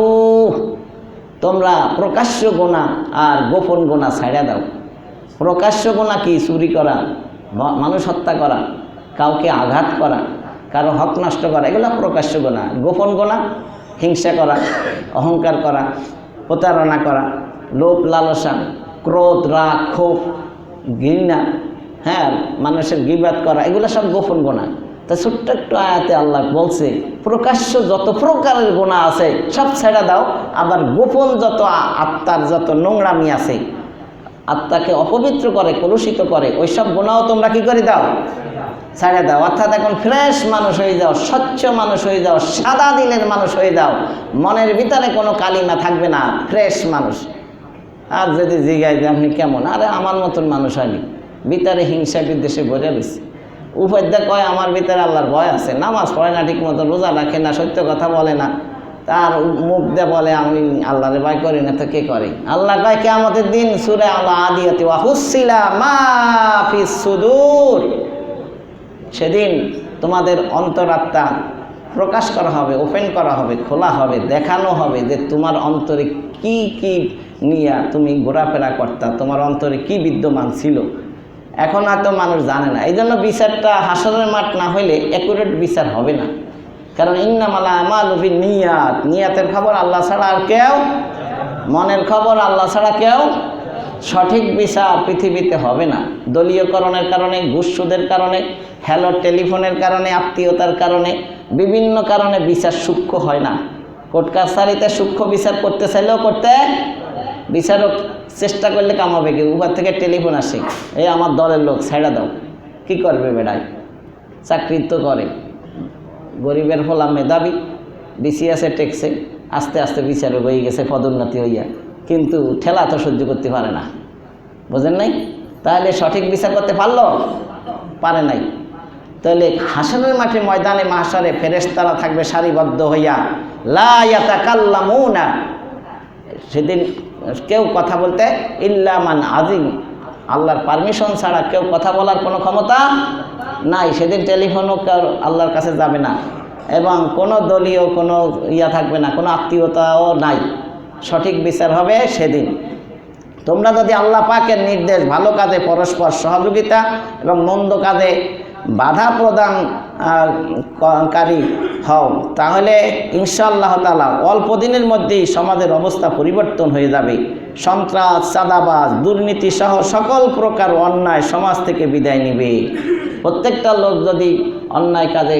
তোমরা প্রকাশ্য গুনাহ আর গোপন গুনাহ ছাইড়া দাও। প্রকাশ্য গুনাহ কি? চুরি করা, মানুষ হত্যা করা, কাউকে আঘাত করা, কারো হক নষ্ট করা, এগুলো প্রকাশ্য গুনাহ। গোপন গুনাহ হিংসা করা, অহংকার করা, প্রতারণা করা, লোভ লালসা, ক্রোধ, রাগ, ক্ষোভ, ঘৃণা, হ্যাঁ, মানুষের গীবাত করা, এগুলো সব গোপন গুনাহ। তা ছোট্ট একটু আয়াতে আল্লাহ বলছে প্রকাশ্য যত প্রকারের গুনাহ আছে সব ছেড়ে দাও, আবার গোপন যত আত্মার যত নোংরামি আছে, আত্মাকে অপবিত্র করে, কলুষিত করে, ওই সব গুনাহও তোমরা কি করে দাও? ছেড়ে দাও। অর্থাৎ এখন ফ্রেশ মানুষ হয়ে যাও, স্বচ্ছ মানুষ হয়ে যাও, সাদা দিলের মানুষ হয়ে যাও, মনের ভিতরে কোনো কালিমা থাকবে না, ফ্রেশ মানুষ। আর যদি জিজ্ঞাসা যে আপনি কেমন, আরে আমার মতন মানুষ হয়নি, ভিতরে হিংসা বিদ্বেষে ভরে রয়েছে। উপাধ্যায় কয় আমার ভিতরে আল্লাহর ভয় আছে, নামাজ পড়ে না ঠিক মতো, রোজা রাখে না, সত্য কথা বলে না, তার মুখ দিয়ে বলে আমি আল্লাহরে ভয় করি না, তো কে করে? আল্লাহ কয় কিয়ামতের দিন সূরা আল আদিয়াত ওয়া হুসিলা মা ফিস সুদূর, সেদিন তোমাদের অন্তরাত্মা প্রকাশ করা হবে, ওপেন করা হবে, খোলা হবে, দেখানো হবে যে তোমার অন্তরে কি কি নিয়ে তুমি ঘোরাফেরা করতা, তোমার অন্তরে কি বিদ্যমান ছিল। এখন হয়তো মানুষ জানে না, এই জন্য বিচারটা হাসরের মাঠ না হইলে অ্যাকুরেট বিচার হবে না। কারণ ইন্নামাল আমালু বিন্নিয়াত, নিয়াতের খবর আল্লাহ ছাড়া আর কেউ, মনের খবর আল্লাহ ছাড়া কেউ, সঠিক বিচার পৃথিবীতে হবে না। দলীয়করণের কারণে, ঘুষ সুদের কারণে, হ্যালো টেলিফোনের কারণে, আত্মীয়তার কারণে, বিভিন্ন কারণে বিচার সূক্ষ্ম হয় না। কোর্ট কাছারিতে সূক্ষ্ম বিচার করতে চাইলেও করতে, বিচারক চেষ্টা করলে কামাবে কি? উপর থেকে টেলিফোন আসে, এই আমার দলের লোক ছাইড়া দাও, কি করবে বেড়ায়? চাকরি তো করে, গরিবের ফলা মেধাবী, বিসিএসে টেকছে, আস্তে আস্তে বিচারক হয়ে গেছে পদোন্নতি হইয়া, কিন্তু ঠেলা তো সহ্য করতে পারে না, বোঝেন নাই? তাহলে সঠিক বিচার করতে পারলো? পারে নাই। তাহলে হাসরের মাঠে ময়দানে মাহশারে ফেরেশতারা থাকবে সারিবদ্ধ হইয়া, লা ইয়াতাকাল্লামুনা, সেদিন কেউ কথা বলতে ইল্লা মান আজিম, আল্লাহর পারমিশন ছাড়া কেউ কথা বলার কোনো ক্ষমতা নাই। সেদিন টেলিফোনও কেউ আল্লাহর কাছে যাবে না, এবং কোনো দলীয় কোনো থাকবে না, কোনো আত্মীয়তাও নাই। সঠিক বিচার হবে সেদিন। তোমরা যদি আল্লাহ পাকের নির্দেশ ভালো কাজে পরস্পর সহযোগিতা এবং মন্দ কাজে বাধা প্রদানকারী হও, তাহলে ইনশাআল্লাহ তাআলা অল্প দিনের মধ্যেই সমাজের অবস্থা পরিবর্তন হয়ে যাবে। সন্ত্রাস, চাঁদাবাজ, দুর্নীতি সহ সকল প্রকার অন্যায় সমাজ থেকে বিদায় নেবে। প্রত্যেকটা লোক যদি অন্যায় কাজে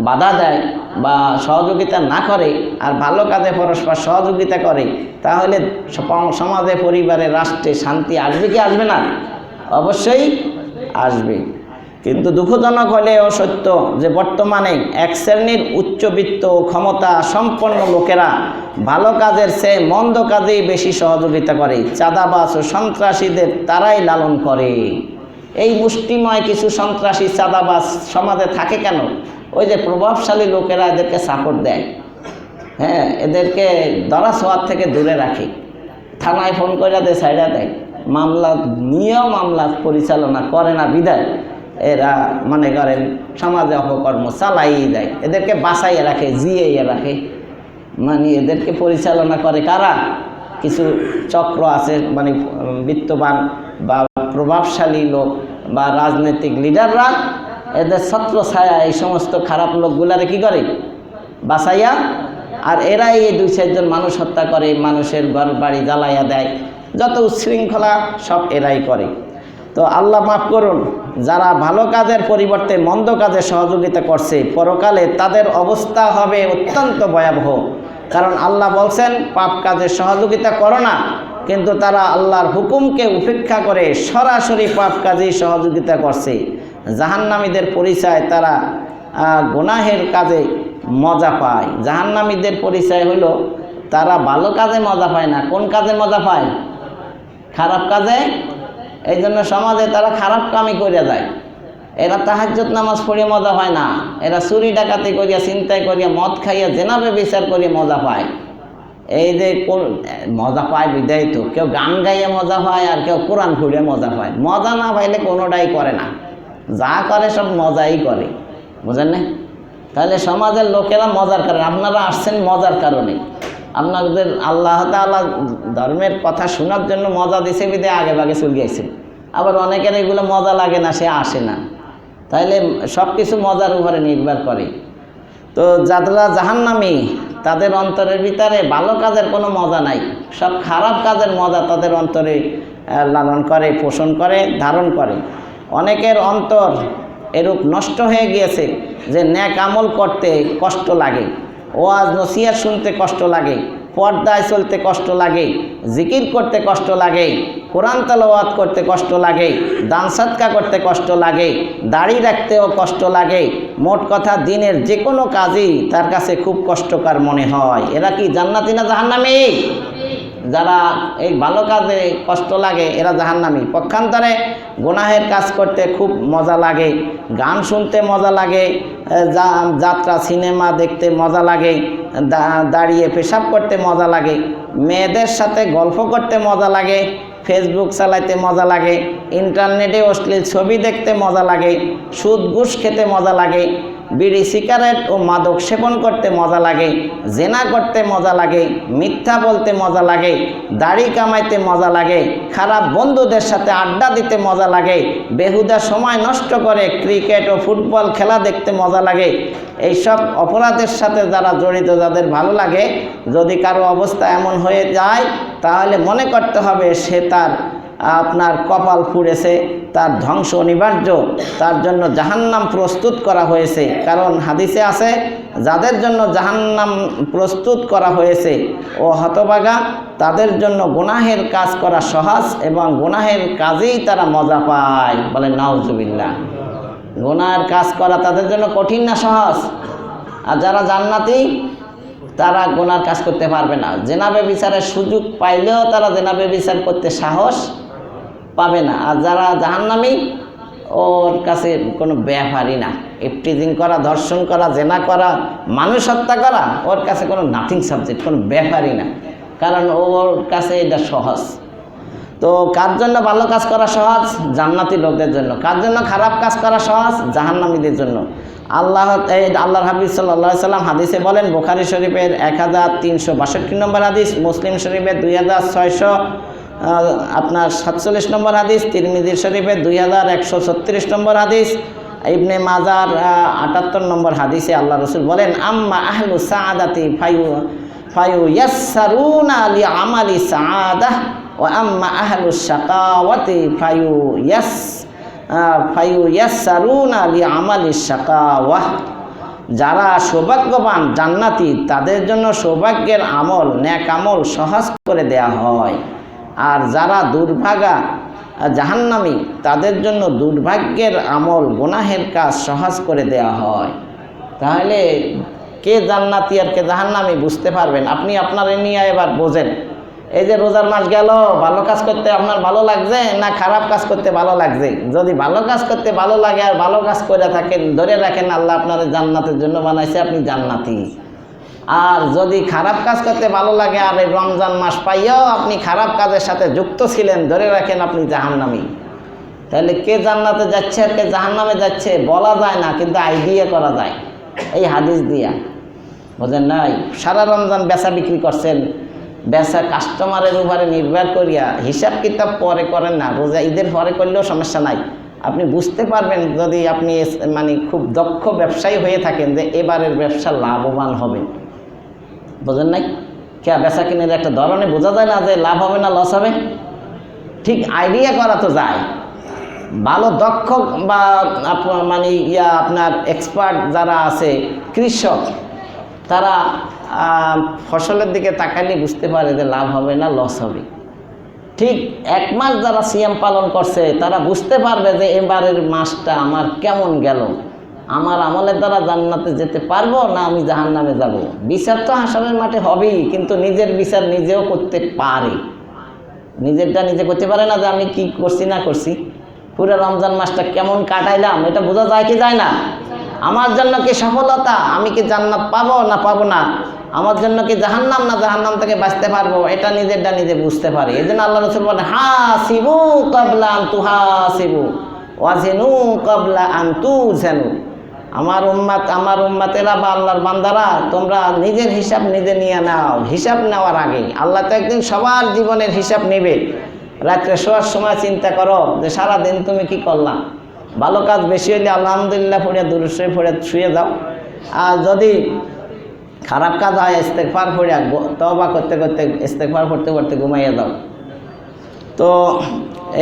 বাধা দেয় বা সহযোগিতা না করে আর ভালো কাজে পরস্পর সহযোগিতা করে, তাহলে সমাজে, পরিবারে, রাষ্ট্রে শান্তি আসবে কি আসবে না? অবশ্যই আসবে। কিন্তু দুঃখজনক হলেও সত্য যে বর্তমানে এক শ্রেণীর উচ্চবিত্ত ক্ষমতা সম্পন্ন লোকেরা ভালো কাজের চেয়ে মন্দ কাজেই বেশি সহযোগিতা করে। চাঁদাবাজ ও সন্ত্রাসীদের তারাই লালন করে। এই মুষ্টিময় কিছু সন্ত্রাসী চাঁদাবাজ সমাজে থাকে কেন? ওই যে প্রভাবশালী লোকেরা এদেরকে সাপোর্ট দেয়, হ্যাঁ, এদেরকে ধরা ছোঁয়ার থেকে দূরে রাখে, থানায় ফোন করে দেয়, সাইডা দেয়, মামলা নিয়েও মামলা পরিচালনা করে না বিদায় এরা মনে করেন সমাজে অপকর্ম চালাই দেয়, এদেরকে বাঁচাইয়ে রাখে, জিয়ে রাখে। মানে এদেরকে পরিচালনা করে কারা? কিছু চক্র আছে, মানে বিত্তবান বা প্রভাবশালী লোক বা রাজনৈতিক লিডাররা এদের ছত্র ছায়া এই সমস্ত খারাপ লোকগুলারে কি করে? বাঁচাইয়া। আর এরাই এই 2-4 জন মানুষ হত্যা করে, মানুষের ঘর বাড়ি জ্বালাইয়া দেয়, যত উচ্ছৃঙ্খলা সব এরাই করে। তো আল্লাহ মাফ করুন, যারা ভালো কাজের পরিবর্তে মন্দ কাজে সহযোগিতা করছে, পরকালে তাদের অবস্থা হবে অত্যন্ত ভয়াবহ। কারণ আল্লাহ বলছেন পাপ কাজে সহযোগিতা করো না, কিন্তু তারা আল্লাহর হুকুমকে উপেক্ষা করে সরাসরি পাপ কাজেই সহযোগিতা করছে। জাহান্নামীদের পরিচয়, তারা গুনাহের কাজে মজা পায়। জাহান্নামীদের পরিচয় হলো তারা ভালো কাজে মজা পায় না। কোন কাজে মজা পায়? খারাপ কাজে। এই জন্য সমাজে তারা খারাপ কামই করে যায়। এরা তাহাজ্জুদ নামাজ পড়ে মজা পায় না, এরা চুরি ডাকাতি করিয়া, চিন্তাই করিয়া, মদ খাইয়া, জেনা ব্যভিচার করিয়া মজা পায়। এই যে মজা পায় বিদায় তো, কেউ গান গাইয়ে মজা পায় আর কেউ কোরআন পড়ে মজা পায়। মজা না পাইলে কোনোটাই করে না, যা করে সব মজাই করে, বুঝেন না? তাহলে সমাজের লোকেরা মজার কারণে, আপনারা আসছেন মজার কারণে, আপনাদের আল্লাহ তাআলা ধর্মের কথা শোনার জন্য মজা দিছে বিদায় আগে ভাগে চলে গেছেন। আবার অনেকের এগুলো মজা লাগে না, সে আসে না। তাইলে সব কিছু মজার উপরে নির্ভর করে। তো যারা জাহান্নামী তাদের অন্তরের ভিতরে ভালো কাজের কোনো মজা নাই, সব খারাপ কাজের মজা তাদের অন্তরে লালন করে, পোষণ করে, ধারণ করে। অনেকের অন্তর এরূপ নষ্ট হয়ে গিয়েছে যে নেক আমল করতে কষ্ট লাগে, ওয়াজ নসিহত শুনতে কষ্ট লাগে, পর্দায় চলতে কষ্ট লাগে, জিকির করতে কষ্ট লাগে, কোরআন তেলাওয়াত করতে কষ্ট লাগে, দান সদকা করতে কষ্ট লাগে, দাড়ি রাখতেও কষ্ট লাগে। মোট কথা দিনের যে কোনো কাজই তার কাছে খুব কষ্টকর মনে হয়। এরা কি জান্নাতি না জাহান্নামী? যারা এই ভালো কাজে কষ্ট লাগে এরা জাহান্নামী। পক্ষান্তরে গুনাহের কাজ করতে খুব মজা লাগে, গান শুনতে মজা লাগে, যাত্রা সিনেমা দেখতে মজা লাগে, দাঁড়িয়ে পেশাব করতে মজা লাগে, মেয়েদের সাথে গল্প করতে মজা লাগে, ফেসবুক চালাইতে মজা লাগে, ইন্টারনেটে অশ্লীল ছবি দেখতে মজা লাগে, সুদ ঘুষ খেতে মজা লাগে, বিড়ি সিগারেট ও মাদক সেবন করতে মজা লাগে, জেনা করতে মজা লাগে, মিথ্যা বলতে মজা লাগে, দাড়ি কামাইতে মজা লাগে, খারাপ বন্ধুদের সাথে আড্ডা দিতে মজা লাগে, বেহুদা সময় নষ্ট করে ক্রিকেট ও ফুটবল খেলা দেখতে মজা লাগে। এইসব অপরাধের সাথে যারা জড়িত, যাদের ভালো লাগে, যদি কারো অবস্থা এমন হয়ে যায় তাহলে মনে করতে হবে সে তার আপনার কপাল পুড়েছে, তার ধ্বংস অনিবার্য, তার জন্য জাহান্নাম প্রস্তুত করা হয়েছে। কারণ হাদিসে আছে, যাদের জন্য জাহান্নাম প্রস্তুত করা হয়েছে ও হতভাগা, তাদের জন্য গুনাহের কাজ করা সহজ এবং গুনাহের কাজেই তারা মজা পায়। বলে নাউজুবিল্লাহ। গুনাহের কাজ করা তাদের জন্য কঠিন না সহজ? আর যারা জান্নাতি তারা গুনার কাজ করতে পারবে না। জেনা ব্যভিচারের সুযোগ পাইলেও তারা জেনা ব্যভিচার করতে সাহস পাবে না। আর যারা জাহান্নামী, ওর কাছে কোনো ব্যাপারই না। ইফটিজিং করা, ধর্ষণ করা, জেনা করা, মানুষ হত্যা করা ওর কাছে কোনো নাথিং সাবজেক্ট, কোনো ব্যাপারই না। কারণ ওর কাছে এটা সহজ। তো কার জন্য ভালো কাজ করা সহজ? জান্নাতি লোকদের জন্য। কার জন্য খারাপ কাজ করা সহজ? জাহান্নামীদের জন্য। আল্লাহর হাবিব সাল্লাল্লাহু আলাইহি সাল্লাম হাদিসে বলেন, বুখারী শরীফের 1362 নম্বর হাদিস, মুসলিম শরীফের 2647 নম্বর হাদিস, তিরমিজি শরীফের 2136 নম্বর হাদিস, ইবনে মাজার 78 নম্বর হাদিসে আল্লাহ রাসূল বলেন, আম্মা আহলু সাআদাতি ফায়ুয়াসসারুনা লিআমালি সাআদাহ ওয়া আম্মা আহলু শাকাওয়াতি ফায়ুয়াসসারুনা লিআমালি শাকাওয়াহ। যারা সৌভাগ্যবান জান্নাতি, তাদের জন্য সৌভাগ্যের আমল, নেক আমল সহজ করে দেয়া হয়। আর যারা দুর্ভাগা জাহান্নামী, তাদের জন্য দুর্ভাগ্যের আমল, গুনাহের কাজ সহজ করে দেয়া হয়। তাহলে কে জান্নাতি আর কে জাহান্নামী বুঝতে পারবেন আপনি। আপনার নিয়ে এবার বোঝেন। এই যে রোজার মাস গেল, ভালো কাজ করতে আপনার ভালো লাগছে না খারাপ কাজ করতে ভালো লাগছে? যদি ভালো কাজ করতে ভালো লাগে আর ভালো কাজ করে থাকেন, ধরে রাখেন আল্লাহ আপনার জান্নাতের জন্য বানাইছে, আপনি জান্নাতি। আর যদি খারাপ কাজ করতে ভালো লাগে আর এই রমজান মাস পাইয়াও আপনি খারাপ কাজের সাথে যুক্ত ছিলেন, ধরে রাখেন আপনি জাহান্নামী। তাহলে কে জান্নাতে যাচ্ছে আর কে জাহান্নামে যাচ্ছে বলা যায় না, কিন্তু আইডিয়া করা যায় এই হাদিস দিয়া। বোঝেন নাই? সারা রমজান বেচা বিক্রি করছেন, বেচা কাস্টমারের উপরে নির্ভর করিয়া হিসাব কিতাব পরে করেন না, রোজা ঈদের পরে করলেও সমস্যা নাই। আপনি বুঝতে পারবেন যদি আপনি মানে খুব দক্ষ ব্যবসায়ী হয়ে থাকেন যে এবারের ব্যবসা লাভবান হবে। বোঝেন নাই? কে বেচা কিনের একটা ধরনে বোঝা যায় না যে লাভ হবে না লস হবে? ঠিক আইডিয়া করা তো যায়। ভালো দক্ষ বা মানে আপনার এক্সপার্ট যারা আছে, কৃষক, তারা ফসলের দিকে তাকালে বুঝতে পারে যে লাভ হবে না লস হবে। ঠিক এক মাস যারা সিয়াম পালন করছে তারা বুঝতে পারবে যে এবারের মাসটা আমার কেমন গেল, আমার আমলের দ্বারা জান্নাতে যেতে পারবো না আমি জাহান্নামে যাব। বিচার তো হাসরের মাঠে হবেই, কিন্তু নিজের বিচার নিজেও করতে পারে। নিজেরটা নিজে করতে পারে না যে আমি কি করছি না করছি, পুরো রমজান মাসটা কেমন কাটাইলাম, এটা বোঝা যায় কি যায় না? আমার জন্য কি সফলতা, আমি কি জান্নাত পাবো না পাবো না, আমার জন্য কি জাহান্নাম, না জাহান্নাম থেকে বাঁচতে পারবো, এটা নিজেরটা নিজে বুঝতে পারি। এই জন্য আল্লাহ রাসূল বলেন হাসিবু ক্বাবলা আন তুহাসিবু ওয়াজিনু ক্বাবলা আন তুজানু। আমার উম্মাতেরা বা আল্লাহর বান্দারা, তোমরা নিজের হিসাব নিজে নিয়ে নাও। হিসাব নেওয়ার আগে আল্লাহ তো একদিন সবার জীবনের হিসাব নেবে। রাত্রে শোয়ার সময় চিন্তা করো যে সারাদিন তুমি কি করলা। ভালো কাজ বেশি হইলে আলহামদুলিল্লাহ পড়ে দুরূদ শরীফ পড়ে শুয়ে যাও। আর যদি খারাপ কাজ হয় ইস্তেগফার পড়ে তওবা করতে করতে ইস্তেগফার পড়তে পড়তে ঘুমাইয়ে যাও। তো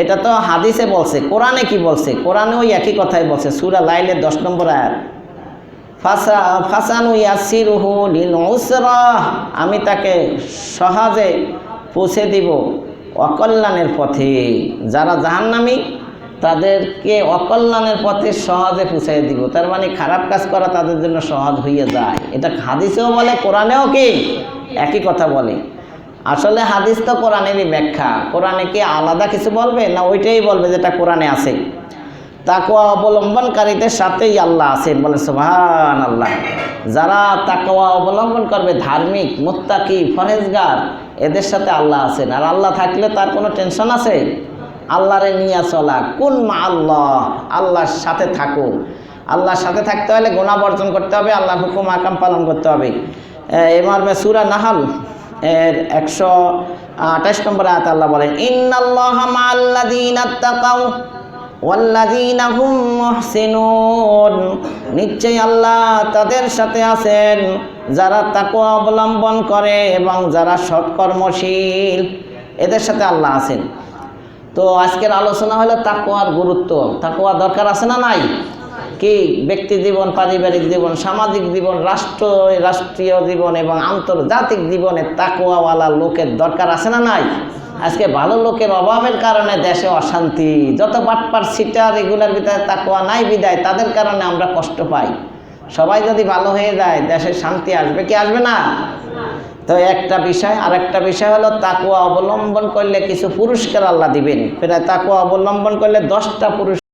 এটা তো হাদিসে বলছে, কোরআনে কি বলছে? কোরআনে ওই একই কথাই বলছে, সূরা লাইলের 10 নম্বর আয়াত, ফাসানু ইয়াসিরুহু লিল উসরা, আমি তাকে সহজে পৌঁছে দিব অকল্যাণের পথে। যারা জাহান্নামী তাদেরকে অকল্যাণের পথে সহজে পৌঁছাই দিব। তার মানে খারাপ কাজ করা তাদের জন্য সহজ হয়ে যায়। এটা হাদিসেও বলে, কোরআনেও কি একই কথা বলে। আসলে হাদিস তো কোরআনেরই ব্যাখ্যা। কোরআনে কি আলাদা কিছু বলবে, না ওইটাই বলবে যেটা কোরআনে আছে। তাকওয়া অবলম্বনকারীদের সাথেই আল্লাহ আছেন, বলে সুবহানাল্লাহ। যারা তাকওয়া অবলম্বন করবে, ধার্মিক, মুত্তাকি, ফরহেজগার, এদের সাথে আল্লাহ আছেন। আর আল্লাহ থাকলে তার কোনো টেনশন আছে? আল্লাহরে নিয়ে চলা, কুন মা আল্লাহ, আল্লাহর সাথে থাকো। আল্লাহর সাথে থাকতে হলে গুনাহ বর্জন করতে হবে, আল্লাহর হুকুম আহকাম পালন করতে হবে। এই মর্মে সূরা নাহল এর 128 নম্বর আয়াত আল্লাহ বলেন, ইন্নাল্লাহা মাআল্লাযীনা তাকাউ ওয়াল্লাযীনা হুম মুহসিনুন, নিশ্চয়ই আল্লাহ তাদের সাথে আছেন যারা তাকওয়া অবলম্বন করে এবং যারা সৎকর্মশীল, এদের সাথে আল্লাহ আছেন। তো আজকের আলোচনা হলো তাকওয়ার গুরুত্ব। তাকওয়া দরকার আছে না নাই? কি ব্যক্তি জীবন, পারিবারিক জীবন, সামাজিক জীবন, রাষ্ট্রীয় জীবন এবং আন্তর্জাতিক জীবনে তাকওয়াওয়ালা লোকের দরকার আছে না নাই? আজকে ভালো লোকের অভাবের কারণে দেশে অশান্তি, যত বাটপার সিটার এগুলোর ভিতরে তাকওয়া নাই বিদায় তাদের কারণে আমরা কষ্ট পাই। সবাই যদি ভালো হয়ে যায় দেশে শান্তি আসবে কি আসবে না? তো একটা বিষয়। আর একটা বিষয় হলো তাকওয়া অবলম্বন করলে কিছু পুরস্কার আল্লাহ দিবেন। প্রায় তাকওয়া অবলম্বন করলে 10টা পুরস্কার